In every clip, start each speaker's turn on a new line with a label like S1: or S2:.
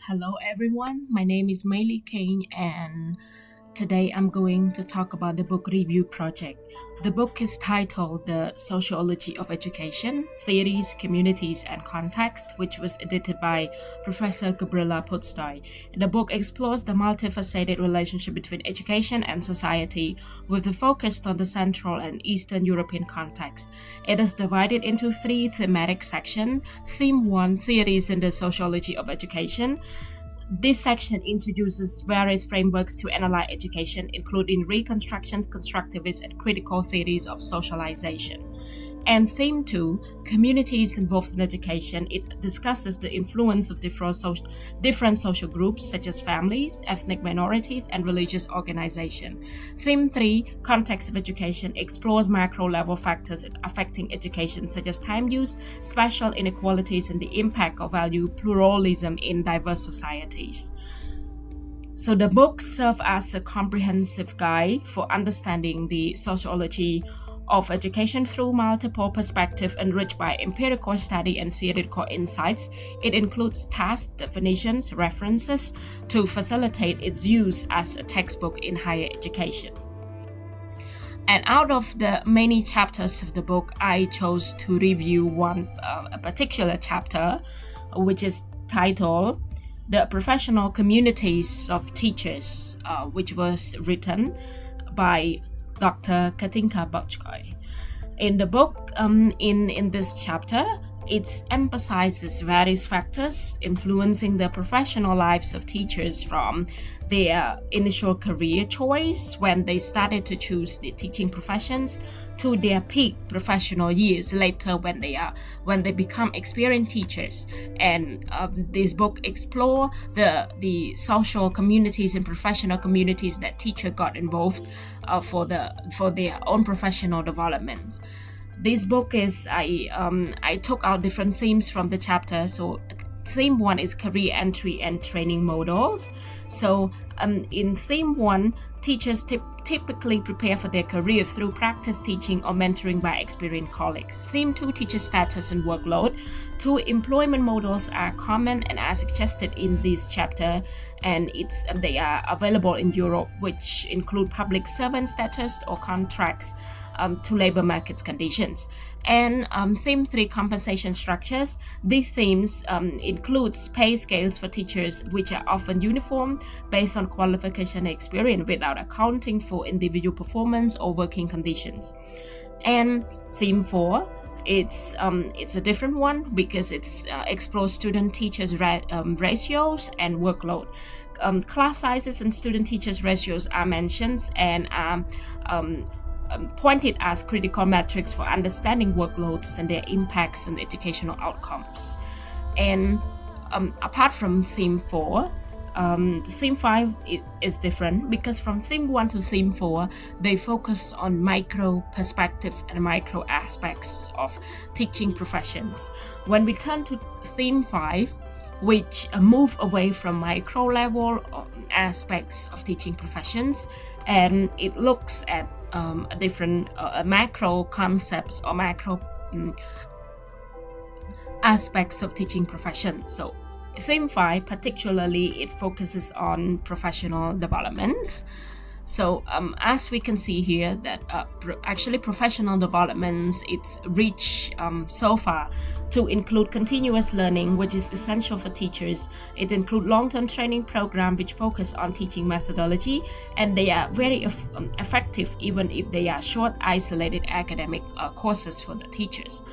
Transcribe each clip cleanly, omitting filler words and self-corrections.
S1: Hello everyone, my name is Meyly Kheng and today I'm going to talk about the book review project. The book is titled The Sociology of Education, Theories, Communities and Context, which was edited by Professor Gabriela Podstoy. The book explores the multifaceted relationship between education and society with a focus on the Central and Eastern European context. It is divided into three thematic sections. Theme 1, Theories in the Sociology of Education. This section introduces various frameworks to analyze education, including reconstructions, constructivist, and critical theories of socialization. And Theme 2, Communities Involved in Education, it discusses the influence of different social groups such as families, ethnic minorities, and religious organizations. Theme 3, Context of Education, explores macro-level factors affecting education such as time use, spatial inequalities, and the impact of value pluralism in diverse societies. So the book serves as a comprehensive guide for understanding the sociology of education through multiple perspectives enriched by empirical study and theoretical insights. It includes tasks, definitions, references to facilitate its use as a textbook in higher education. And out of the many chapters of the book, I chose to review a particular chapter, which is titled The Professional Communities of Teachers, which was written by Dr. Katinka Bachkoy. In the book, in this chapter, it emphasizes various factors influencing the professional lives of teachers from their initial career choice when they started to choose the teaching professions to their peak professional years later when they become experienced teachers. And this book explore the social communities and professional communities that teacher got involved for their own professional development. This book is I took out different themes from the chapter. So theme 1 is career entry and training models. So in theme 1, teachers typically prepare for their career through practice teaching or mentoring by experienced colleagues. Theme 2, teacher status and workload. 2 employment models are common and are suggested in this chapter, and they are available in Europe, which include public servant status or contracts to labor market conditions. And theme 3, compensation structures. These themes includes pay scales for teachers, which are often uniform based on qualification and experience without accounting for individual performance or working conditions. And theme 4, it's a different one because it's explores student-teachers ratios and workload. Class sizes and student-teachers ratios are mentioned and pointed as critical metrics for understanding workloads and their impacts on educational outcomes. And apart from theme 4, theme 5 is different because from theme 1 to theme 4, they focus on micro perspective and micro aspects of teaching professions. When we turn to theme 5, which move away from micro level aspects of teaching professions, and it looks at different macro concepts or macro aspects of teaching professions. So theme 5 particularly, it focuses on professional developments. So as we can see here that actually professional developments, it's reached so far to include continuous learning, which is essential for teachers. It includes long-term training program which focus on teaching methodology, and they are very effective even if they are short, isolated academic courses for the teachers.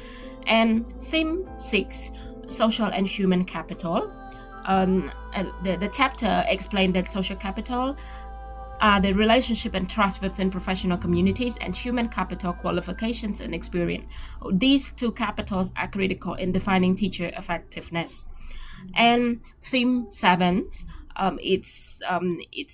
S1: And theme 6, social and human capital. The chapter explained that social capital are the relationship and trust within professional communities, and human capital, qualifications and experience. These 2 capitals are critical in defining teacher effectiveness. And theme 7, it's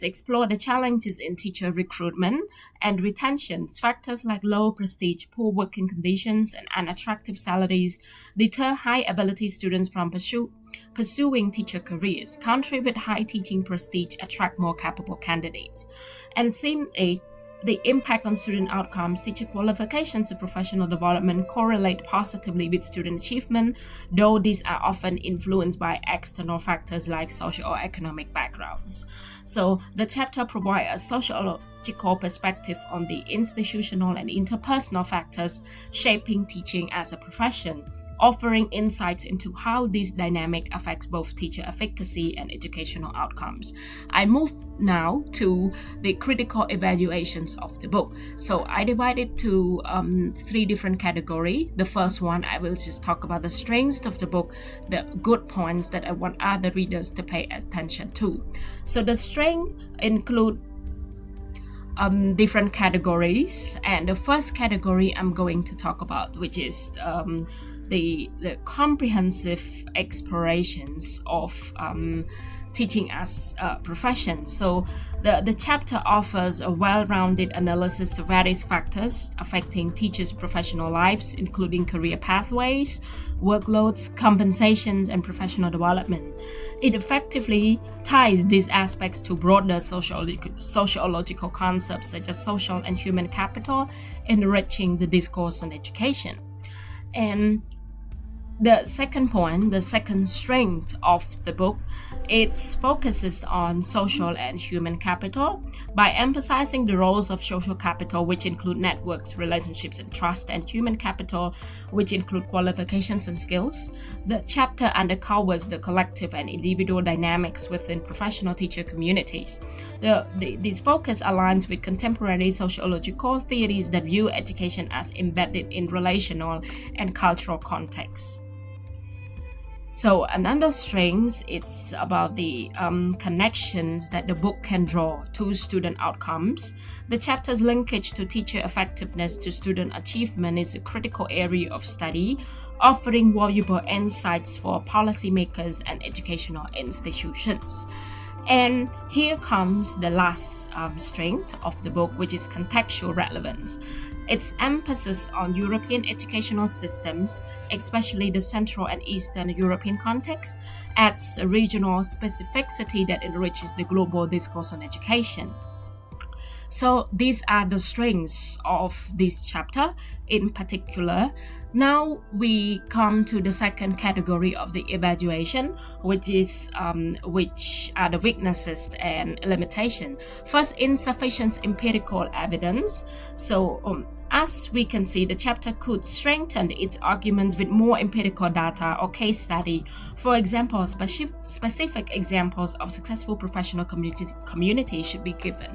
S1: explore the challenges in teacher recruitment and retention. Factors like low prestige, poor working conditions, and unattractive salaries deter high ability students from pursuing teacher careers. Countries with high teaching prestige attract more capable candidates. And theme 8, the impact on student outcomes, teacher qualifications, and professional development correlate positively with student achievement, though these are often influenced by external factors like social or economic backgrounds. So the chapter provides a sociological perspective on the institutional and interpersonal factors shaping teaching as a profession, offering insights into how this dynamic affects both teacher efficacy and educational outcomes. I move now to the critical evaluations of the book. So I divided to 3 different categories. The first one, I will just talk about the strengths of the book, the good points that I want other readers to pay attention to. So the strengths include different categories, and the first category I'm going to talk about, which is the comprehensive explorations of teaching as a profession. So the chapter offers a well-rounded analysis of various factors affecting teachers' professional lives, including career pathways, workloads, compensations, and professional development. It effectively ties these aspects to broader sociological concepts such as social and human capital, enriching the discourse on education. And the second point, the second strength of the book, it focuses on social and human capital by emphasizing the roles of social capital, which include networks, relationships, and trust, and human capital, which include qualifications and skills. The chapter undercovers the collective and individual dynamics within professional teacher communities. This focus aligns with contemporary sociological theories that view education as embedded in relational and cultural contexts. So another strength, it's about the connections that the book can draw to student outcomes. The chapter's linkage to teacher effectiveness to student achievement is a critical area of study, offering valuable insights for policymakers and educational institutions. And here comes the last strength of the book, which is contextual relevance. Its emphasis on European educational systems, especially the Central and Eastern European context, adds a regional specificity that enriches the global discourse on education. So these are the strengths of this chapter in particular. Now we come to the second category of the evaluation, which are the weaknesses and limitation. First, insufficient empirical evidence. So as we can see, the chapter could strengthen its arguments with more empirical data or case study. For example, specific examples of successful professional community should be given.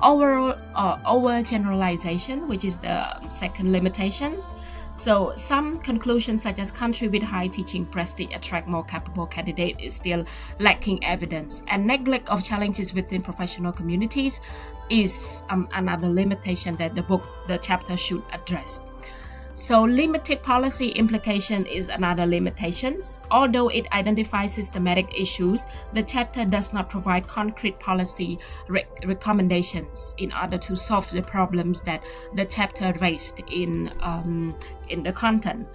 S1: Overgeneralization, which is the second limitations. So some conclusions such as country with high teaching prestige attract more capable candidates is still lacking evidence, and neglect of challenges within professional communities is another limitation that the chapter should address. So limited policy implication is another limitation. Although it identifies systematic issues, the chapter does not provide concrete policy recommendations in order to solve the problems that the chapter raised in the content.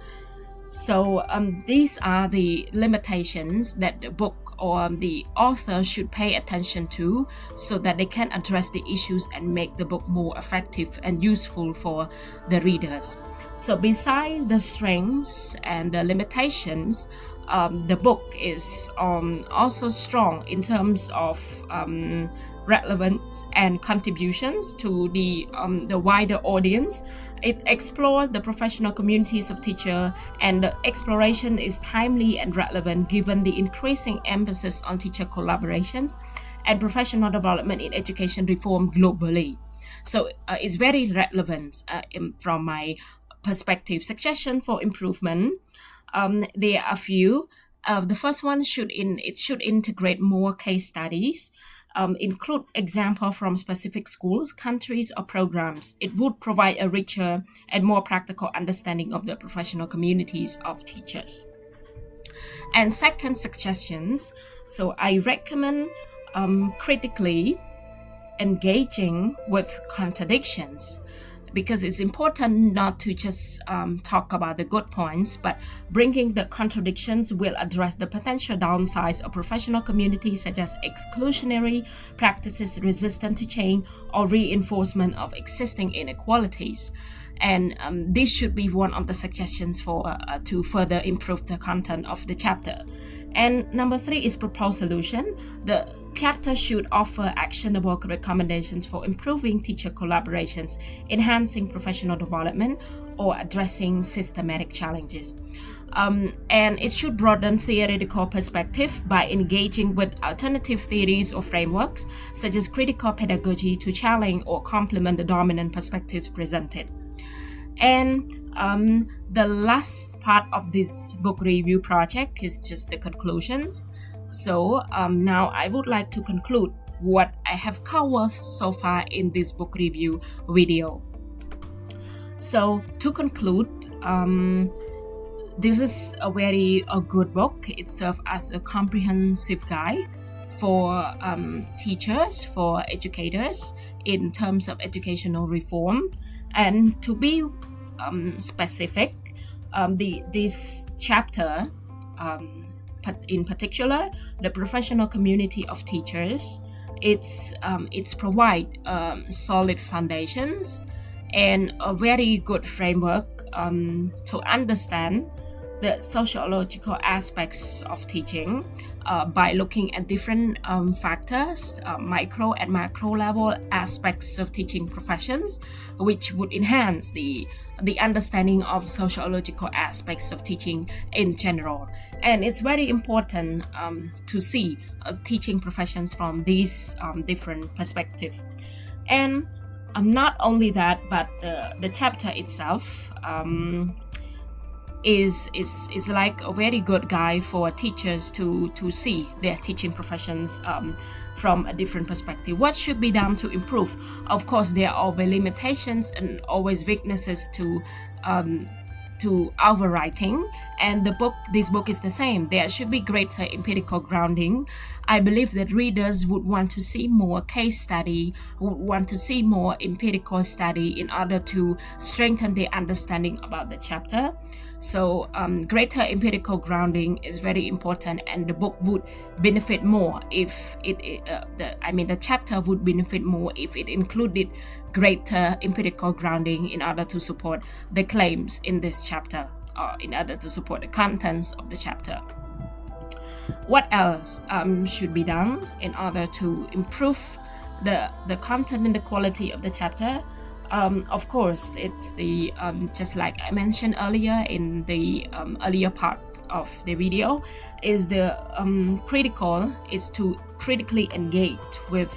S1: So these are the limitations that the book or the author should pay attention to so that they can address the issues and make the book more effective and useful for the readers. So besides the strengths and the limitations, the book is also strong in terms of relevance and contributions to the wider audience. It explores the professional communities of teachers, and the exploration is timely and relevant given the increasing emphasis on teacher collaborations and professional development in education reform globally. So it's very relevant from my perspective. Suggestion for improvement. There are a few. The first one should integrate more case studies, include examples from specific schools, countries, or programs. It would provide a richer and more practical understanding of the professional communities of teachers. And second suggestions. So I recommend critically engaging with contradictions. because it's important not to just talk about the good points, but bringing the contradictions will address the potential downsides of professional communities, such as exclusionary practices resistant to change or reinforcement of existing inequalities. And this should be one of the suggestions for to further improve the content of the chapter. And number 3 is proposed solution. The chapter should offer actionable recommendations for improving teacher collaborations, enhancing professional development, or addressing systematic challenges. And it should broaden theoretical perspective by engaging with alternative theories or frameworks, such as critical pedagogy, to challenge or complement the dominant perspectives presented. And the last part of this book review project is just the conclusions. So now I would like to conclude what I have covered so far in this book review video. So to conclude, this is a very good book. It serves as a comprehensive guide for teachers, for educators in terms of educational reform. And to be specific, this chapter, in particular, the professional community of teachers, it's provide solid foundations and a very good framework to understand the sociological aspects of teaching by looking at different factors, micro and macro level aspects of teaching professions, which would enhance the understanding of sociological aspects of teaching in general. And it's very important to see teaching professions from these different perspectives. And not only that, but the chapter itself is like a very good guide for teachers to see their teaching professions from a different perspective. What should be done to improve? Of course, there are always limitations and always weaknesses to our writing, and this book is the same. There should be greater empirical grounding. I believe that readers would want to see more case study, would want to see more empirical study in order to strengthen their understanding about the chapter. So greater empirical grounding is very important, and the book would benefit more if the chapter would benefit more if it included greater empirical grounding in order to support the claims in this chapter, or in order to support the contents of the chapter. What else should be done in order to improve the content and the quality of the chapter? Of course, it's the just like I mentioned earlier in the earlier part of the video, is the critical is to critically engage with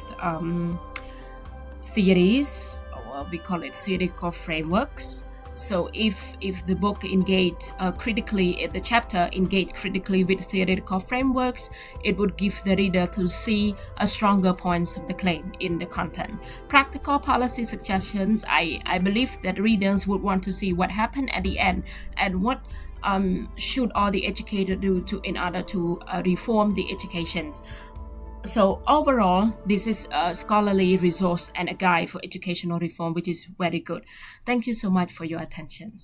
S1: theories, or we call it theoretical frameworks. So if the book the chapter engage critically with theoretical frameworks, it would give the reader to see a stronger points of the claim in the content. Practical policy suggestions, I believe that readers would want to see what happened at the end, and what should all the educators do in order to reform the educations. So overall, this is a scholarly resource and a guide for educational reform, which is very good. Thank you so much for your attention.